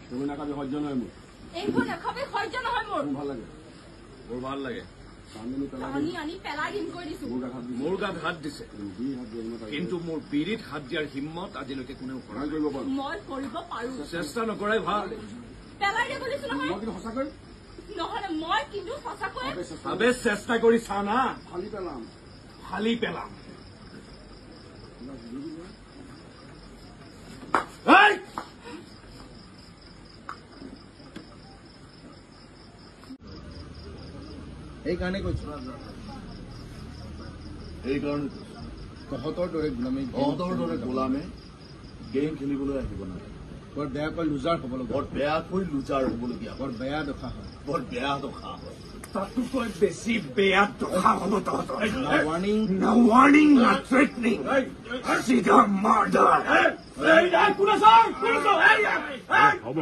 তুমি নাখাবি সহ্য নহয় মোৰ এইবোৰ নাখাবি সহ্য নহয় মোৰ ভাল লাগে মোৰ ভাল লাগে টানি আনি পেলাই দিম কৰি দিছো মোৰ গাত হাত দিছে কিন্তু মোৰ বিৰিত হাত দিয়াৰ হিম্মত আজিলৈকে কোনেও কৰা নাই। মই কৰিব পাৰো চেষ্টা নকৰাই ভাল পেলাই দিব দিছো নহয় মই কিন্তু সঁচাকৈ নহলে মই কিন্তু সঁচাকৈ আবে চেষ্টা কৰি চা না ফালি পেলাম এই! এইকাৰণে কৈছো এইকাৰণে তহঁতৰ দৰে গোলামী তহঁতৰ দৰে গোলামে গেম খেলিবলৈ আহিব নালাগে বৰ বেয়াকৈ লুজাৰ হ'বলগীয়া বৰ বেয়াকৈ লুজাৰ হ'বলগীয়া বৰ বেয়া দশা হয় বৰ বেয়া দশা হয় তাতোকৈ বেছি বেয়া দশা হ'ব তহঁতৰ warning No warning, not threatening. চিধা murder. কোন আছ? হ'ব